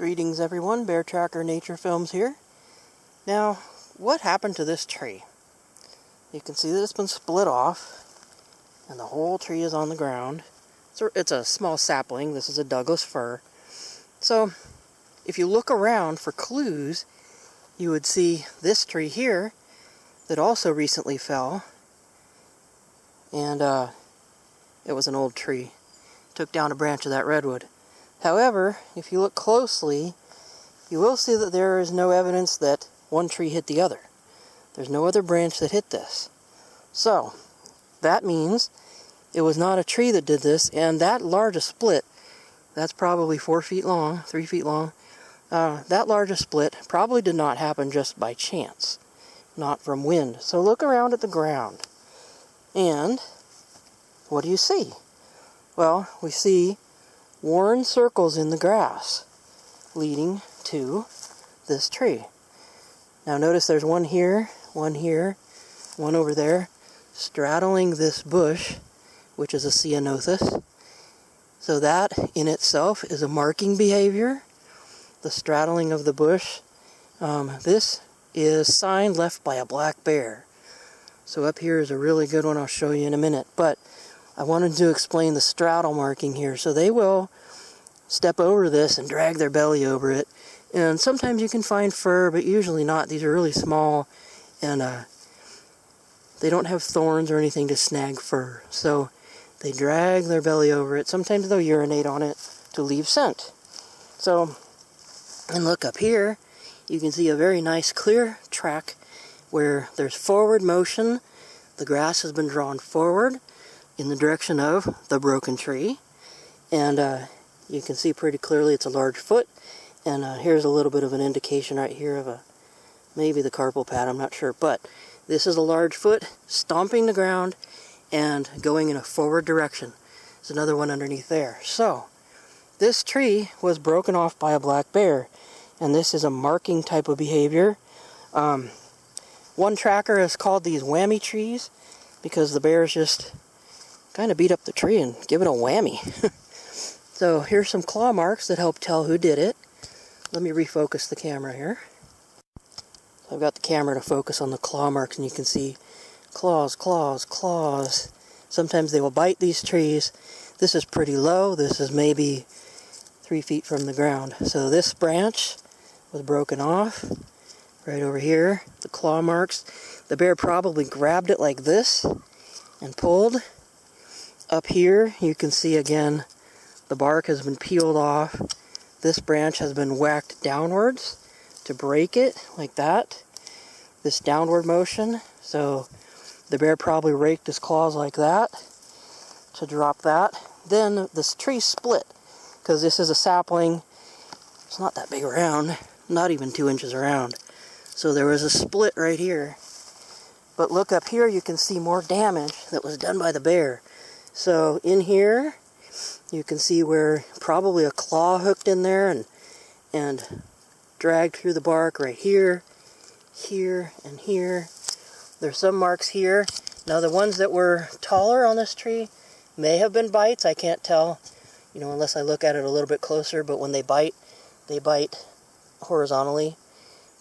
Greetings everyone, Bear Tracker Nature Films here. Now, what happened to this tree? You can see that it's been split off, and the whole tree is on the ground. It's a small sapling. This is a Douglas fir. So, if you look around for clues, you would see this tree here that also recently fell, and it was an old tree. Took down a branch of that redwood. However, if you look closely, you will see that there is no evidence that one tree hit the other. There's no other branch that hit this. So, that means it was not a tree that did this, and that large a split, that's probably 4 feet long, 3 feet long, that large a split probably did not happen just by chance, not from wind. So look around at the ground, and what do you see? Well, we see worn circles in the grass leading to this tree. Now notice there's one here, one over there, straddling this bush, which is a ceanothus. So that in itself is a marking behavior, the straddling of the bush. This is sign left by a black bear. So up here is a really good one I'll show you in a minute, but I wanted to explain the straddle marking here. So they will step over this and drag their belly over it. And sometimes you can find fur, but usually not. These are really small, and they don't have thorns or anything to snag fur. So they drag their belly over it. Sometimes they'll urinate on it to leave scent. So, and look up here, you can see a very nice clear track where there's forward motion. The grass has been drawn forward in the direction of the broken tree, and you can see pretty clearly it's a large foot, and here's a little bit of an indication right here of maybe the carpal pad, I'm not sure, but this is a large foot stomping the ground and going in a forward direction. There's another one underneath there. So this tree was broken off by a black bear, and this is a marking type of behavior. One tracker has called these whammy trees because the bears just kind of beat up the tree and give it a whammy. So here's some claw marks that help tell who did it. Let me refocus the camera here. I've got the camera to focus on the claw marks, and you can see claws, claws, claws. Sometimes they will bite these trees. This is pretty low. This is maybe 3 feet from the ground. So this branch was broken off right over here. The claw marks. The bear probably grabbed it like this and pulled. Up here, you can see again, the bark has been peeled off. This branch has been whacked downwards to break it, like that. This downward motion. So the bear probably raked his claws like that to drop that. Then this tree split, because this is a sapling. It's not that big around, not even 2 inches around. So there was a split right here. But look up here, you can see more damage that was done by the bear. So in here, you can see where probably a claw hooked in there and dragged through the bark right here, here, and here. There's some marks here. Now the ones that were taller on this tree may have been bites. I can't tell, unless I look at it a little bit closer, but when they bite horizontally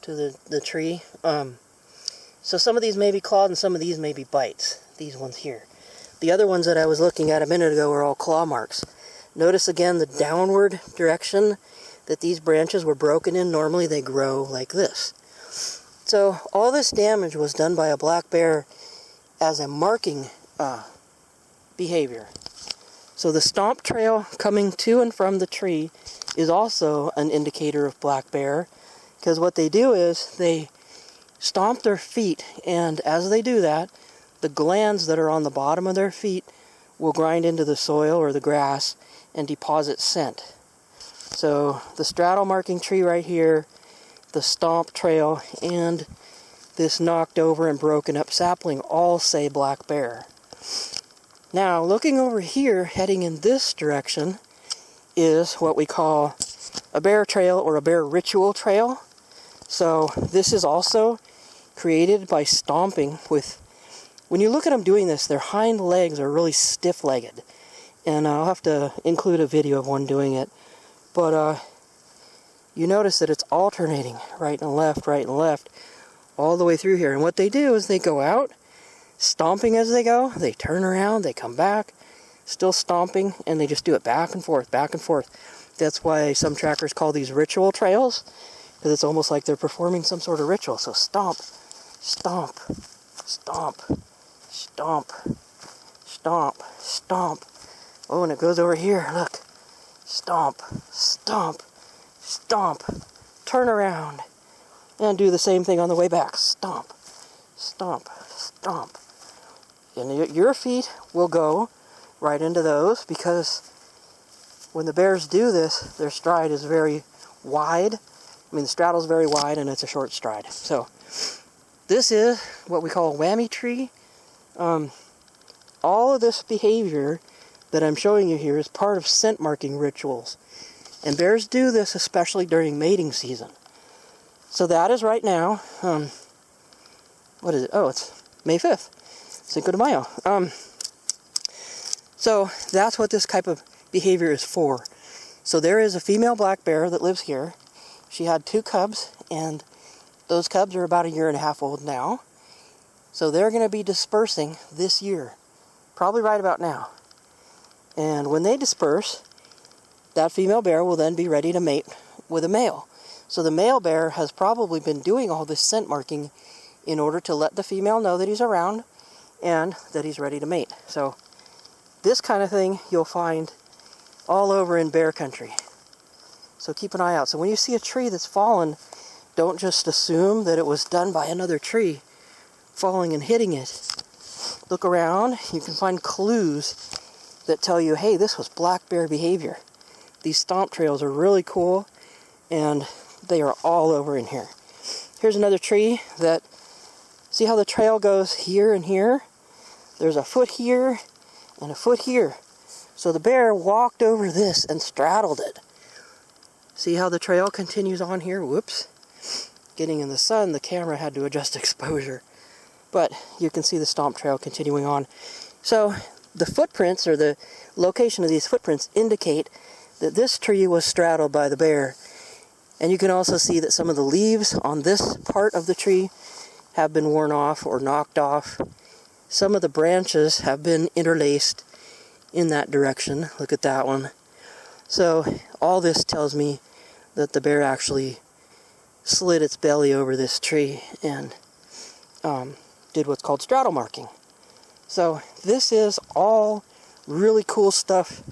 to the tree. So some of these may be clawed and some of these may be bites, these ones here. The other ones that I was looking at a minute ago were all claw marks. Notice again the downward direction that these branches were broken in. Normally they grow like this. So all this damage was done by a black bear as a marking behavior. So the stomp trail coming to and from the tree is also an indicator of black bear, because what they do is they stomp their feet, and as they do that, the glands that are on the bottom of their feet will grind into the soil or the grass and deposit scent. So the straddle marking tree right here, the stomp trail, and this knocked over and broken up sapling all say black bear. Now looking over here, heading in this direction, is what we call a bear trail or a bear ritual trail. So this is also created by stomping with, when you look at them doing this, their hind legs are really you notice that it's alternating right and left, all the way through here. And what they do is they go out, stomping as they go, they turn around, they come back, still stomping, and they just do it back and forth, back and forth. That's why some trackers call these ritual trails, because it's almost like they're performing some sort of ritual. So stomp, stomp, stomp, stomp, stomp, stomp. Oh, and it goes over here, look. Stomp, stomp, stomp, turn around, and do the same thing on the way back. Stomp, stomp, stomp. And your feet will go right into those, because when the bears do this, their stride is very wide. I mean, the straddle's very wide, and it's a short stride. So this is what we call a whammy tree. All of this behavior that I'm showing you here is part of scent marking rituals. And bears do this especially during mating season. So that is right now, what is it? Oh, it's May 5th. Cinco de Mayo. So that's what this type of behavior is for. So there is a female black bear that lives here. She had 2 cubs, and those cubs are about 1.5 years old now. So they're going to be dispersing this year, probably right about now. And when they disperse, that female bear will then be ready to mate with a male. So the male bear has probably been doing all this scent marking in order to let the female know that he's around and that he's ready to mate. So this kind of thing you'll find all over in bear country. So keep an eye out. So when you see a tree that's fallen, don't just assume that it was done by another tree falling and hitting it. Look around. You can find clues that tell you, hey, this was black bear behavior. These stomp trails are really cool, and they are all over in here. Here's another tree that, see how the trail goes here and here? There's a foot here and a foot here. So the bear walked over this and straddled it. See how the trail continues on here? Whoops. Getting in the sun, the camera had to adjust exposure. But you can see the stomp trail continuing on. So the footprints, or the location of these footprints, indicate that this tree was straddled by the bear. And you can also see that some of the leaves on this part of the tree have been worn off or knocked off. Some of the branches have been interlaced in that direction. Look at that one. So all this tells me that the bear actually slid its belly over this tree and did what's called straddle marking. So this is all really cool stuff,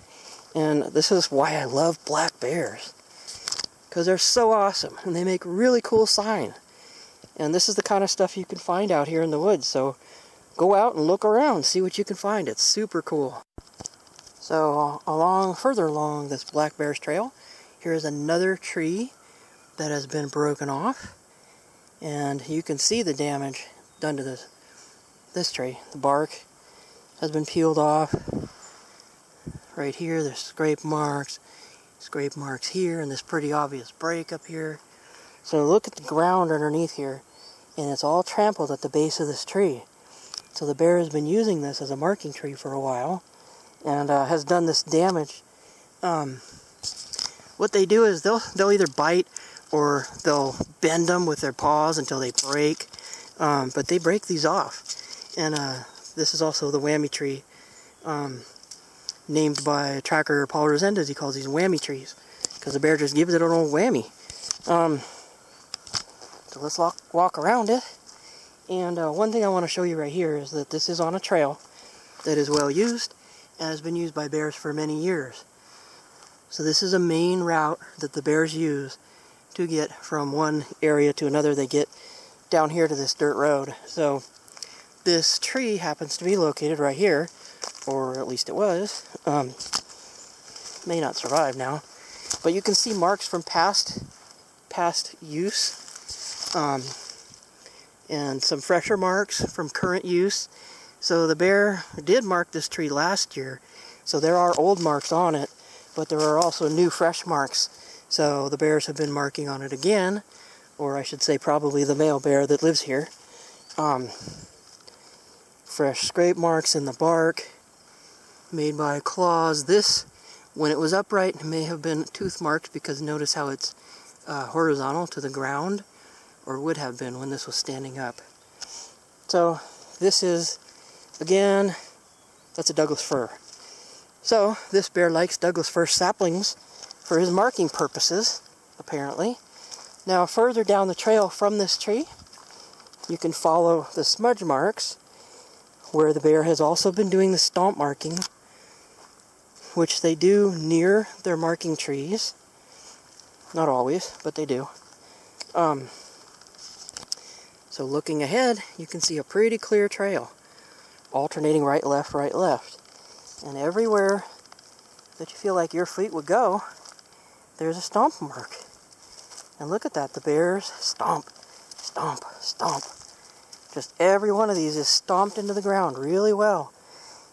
and this is why I love black bears, because they're so awesome and they make really cool sign. And this is the kind of stuff you can find out here in the woods. So go out and look around, see what you can find. It's super cool. So further along this black bear's trail, here is another tree that has been broken off, and you can see the damage done to this tree. The bark has been peeled off. Right here, there's scrape marks here, and this pretty obvious break up here. So look at the ground underneath here, and it's all trampled at the base of this tree. So the bear has been using this as a marking tree for a while, and has done this damage. What they do is they'll either bite or they'll bend them with their paws until they break. But they break these off. And this is also the whammy tree, named by tracker Paul Resendez. He calls these whammy trees because the bear just gives it an old whammy. So let's walk around it. And one thing I want to show you right here is that this is on a trail that is well used and has been used by bears for many years. So this is a main route that the bears use to get from one area to another. They get down here to this dirt road. So this tree happens to be located right here, or at least it was. May not survive now, but you can see marks from past use, and some fresher marks from current use. So the bear did mark this tree last year, so there are old marks on it, but there are also new fresh marks. So the bears have been marking on it again, or I should say probably the male bear that lives here. Fresh scrape marks in the bark made by claws. This, when it was upright, may have been tooth marked, because notice how it's horizontal to the ground, or would have been when this was standing up. So this is, again, that's a Douglas fir. So this bear likes Douglas fir saplings for his marking purposes, apparently. Now further down the trail from this tree, you can follow the smudge marks where the bear has also been doing the stomp marking, which they do near their marking trees. Not always, but they do. So looking ahead, you can see a pretty clear trail, alternating right, left, right, left. And everywhere that you feel like your feet would go, there's a stomp mark. And look at that, the bears stomp, stomp, stomp. Just every one of these is stomped into the ground really well,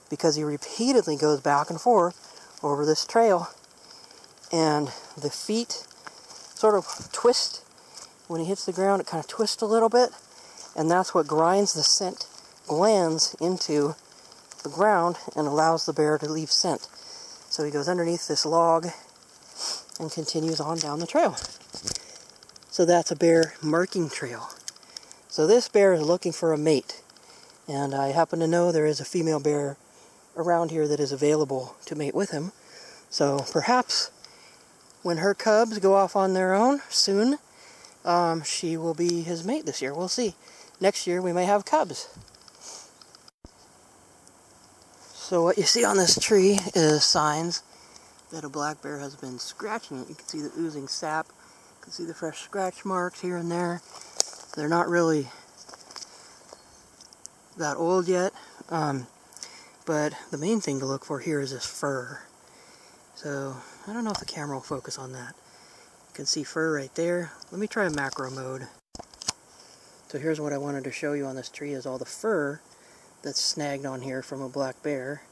because he repeatedly goes back and forth over this trail. And the feet sort of twist. When he hits the ground, it kind of twists a little bit, and that's what grinds the scent glands into the ground and allows the bear to leave scent. So he goes underneath this log and continues on down the trail. So that's a bear marking trail. So this bear is looking for a mate, and I happen to know there is a female bear around here that is available to mate with him. So perhaps when her cubs go off on their own soon, she will be his mate this year. We'll see. Next year we may have cubs. So what you see on this tree is signs that a black bear has been scratching it. You can see the oozing sap. You can see the fresh scratch marks here and there. They're not really that old yet, but the main thing to look for here is this fur. So I don't know if the camera will focus on that. You can see fur right there. Let me try a macro mode. So here's what I wanted to show you on this tree is all the fur that's snagged on here from a black bear.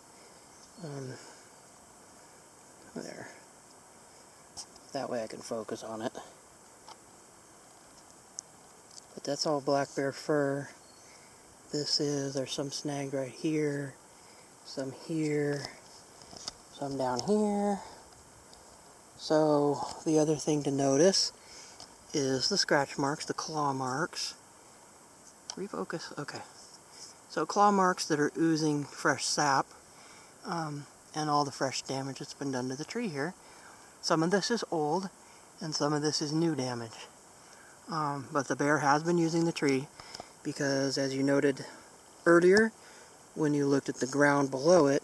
There. That way I can focus on it. But that's all black bear fur. There's some snagged right here, some here, some down here. So the other thing to notice is the scratch marks, the claw marks. Refocus, okay. So claw marks that are oozing fresh sap, and all the fresh damage that's been done to the tree here. Some of this is old, and some of this is new damage. But the bear has been using the tree because, as you noted earlier, when you looked at the ground below it,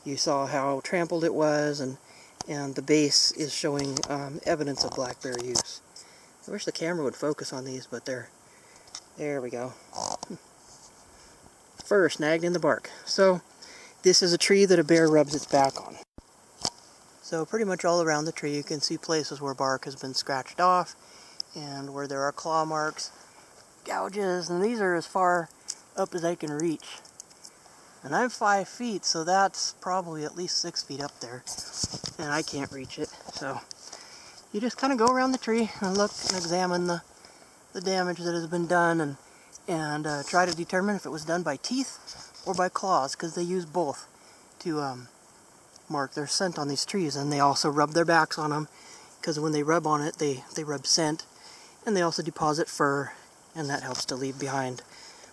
you saw how trampled it was, and the base is showing evidence of black bear use. I wish the camera would focus on these, but there we go. Fur snagged in the bark. So this is a tree that a bear rubs its back on. So pretty much all around the tree you can see places where bark has been scratched off and where there are claw marks, gouges, and these are as far up as I can reach. And I'm 5 feet, so that's probably at least 6 feet up there, and I can't reach it. So you just kind of go around the tree and look and examine the damage that has been done, and try to determine if it was done by teeth or by claws, because they use both to mark their scent on these trees. And they also rub their backs on them, because when they rub on it, they rub scent, and they also deposit fur, and that helps to leave behind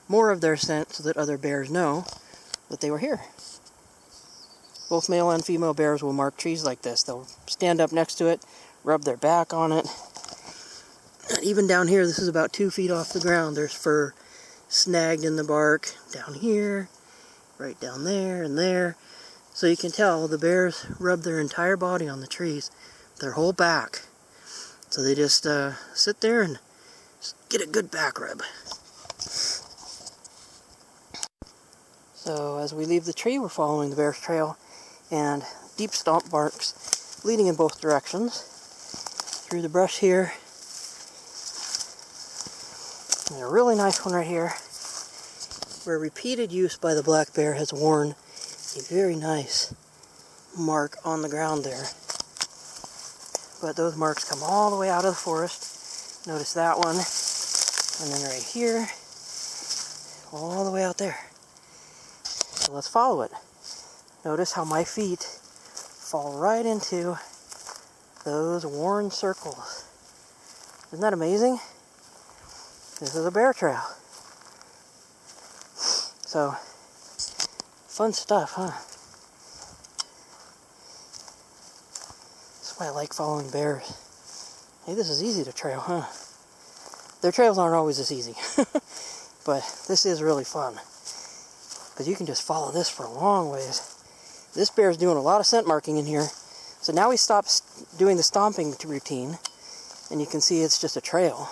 more of their scent so that other bears know that they were here. Both male and female bears will mark trees like this. They'll stand up next to it, rub their back on it. And even down here, this is about 2 feet off the ground, there's fur snagged in the bark down here, right down there, and there. So you can tell the bears rub their entire body on the trees, their whole back. So they just sit there and get a good back rub. So as we leave the tree, we're following the bear's trail, and deep stomp marks leading in both directions through the brush here. And a really nice one right here, where repeated use by the black bear has worn a very nice mark on the ground there. But those marks come all the way out of the forest. Notice that one, and then right here, all the way out there. So let's follow it. Notice how my feet fall right into those worn circles. Isn't that amazing? This is a bear trail. So, fun stuff, huh? That's why I like following bears. Hey, this is easy to trail, huh? Their trails aren't always this easy. But this is really fun. Because you can just follow this for a long ways. This bear's doing a lot of scent marking in here. So now he stops doing the stomping routine. And you can see it's just a trail.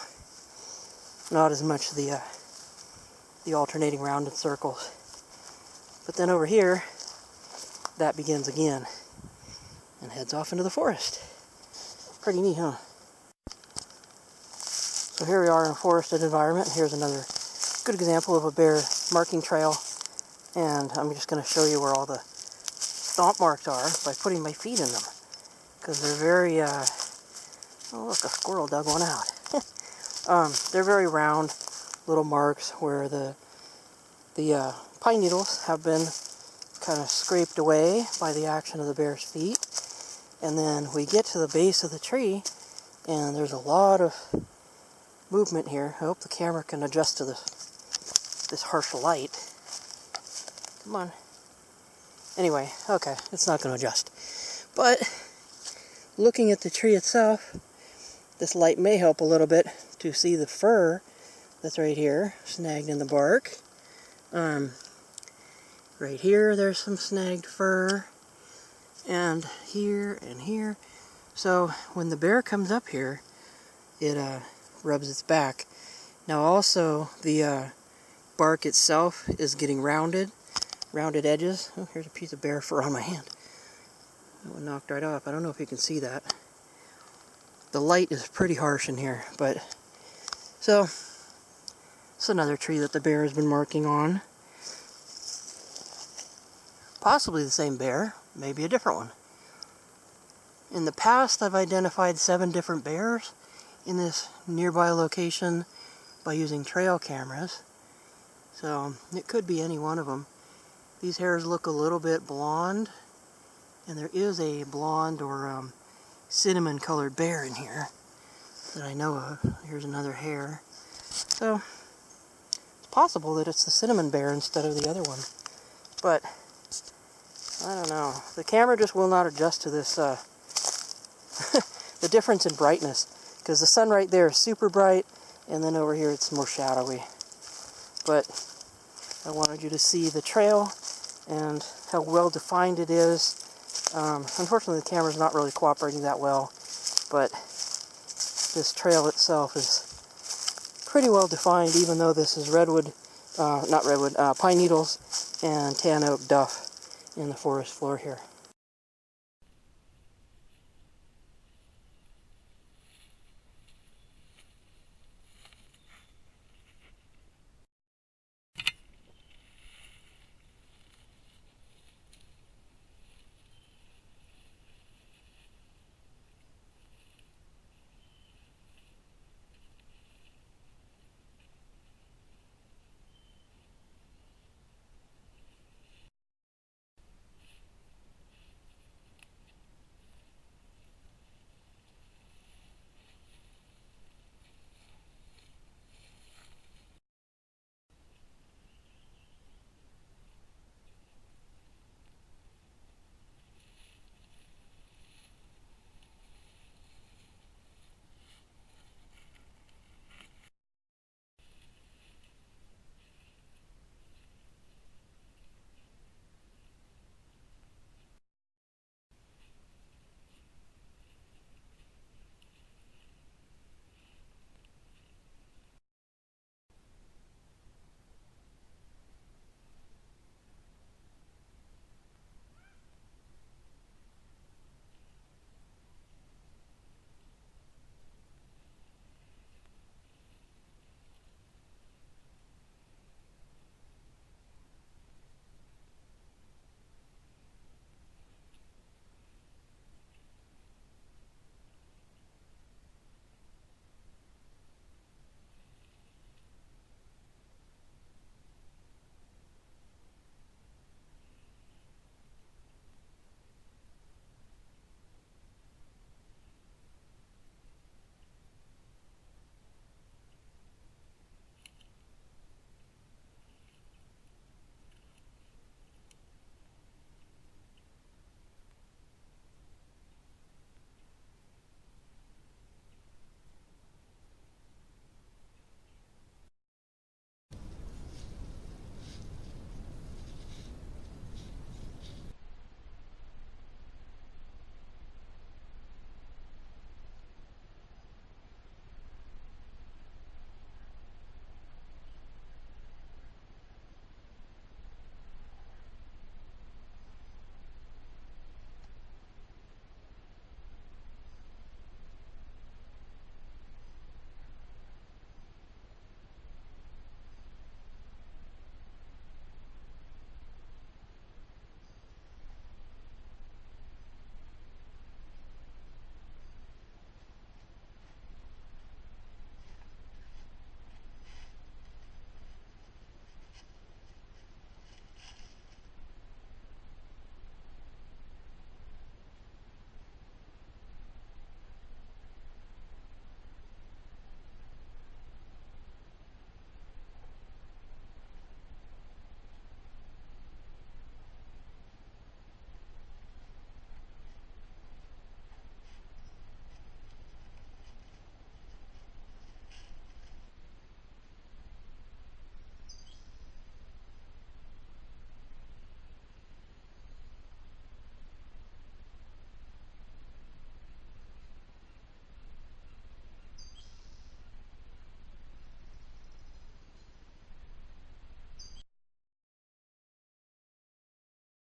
Not as much the alternating rounded circles. But then over here, that begins again. And heads off into the forest. Pretty neat, huh? So here we are in a forested environment. Here's another good example of a bear marking trail. And I'm just going to show you where all the stomp marks are by putting my feet in them. Because they're very, oh look, a squirrel dug one out. They're very round little marks where the pine needles have been kind of scraped away by the action of the bear's feet. And then we get to the base of the tree, and there's a lot of movement here. I hope the camera can adjust to this harsh light. Come on. Anyway, okay, it's not going to adjust. But looking at the tree itself, this light may help a little bit to see the fur that's right here, snagged in the bark. Right here, there's some snagged fur. And here and here. So when the bear comes up here, it rubs its back. Now also, the bark itself is getting rounded edges. Oh, here's a piece of bear fur on my hand. That one knocked right off. I don't know if you can see that. The light is pretty harsh in here, but so it's another tree that the bear has been marking on. Possibly the same bear, maybe a different one. In the past, I've identified 7 different bears in this nearby location by using trail cameras. So it could be any one of them. These hairs look a little bit blonde, and there is a blonde or cinnamon colored bear in here that I know of. Here's another hair. So it's possible that it's the cinnamon bear instead of the other one. But I don't know. The camera just will not adjust to this, the difference in brightness. Because the sun right there is super bright, and then over here it's more shadowy. But I wanted you to see the trail and how well defined it is. Unfortunately, the camera's not really cooperating that well, but this trail itself is pretty well defined, even though this is redwood, not redwood, pine needles and tan oak duff in the forest floor here.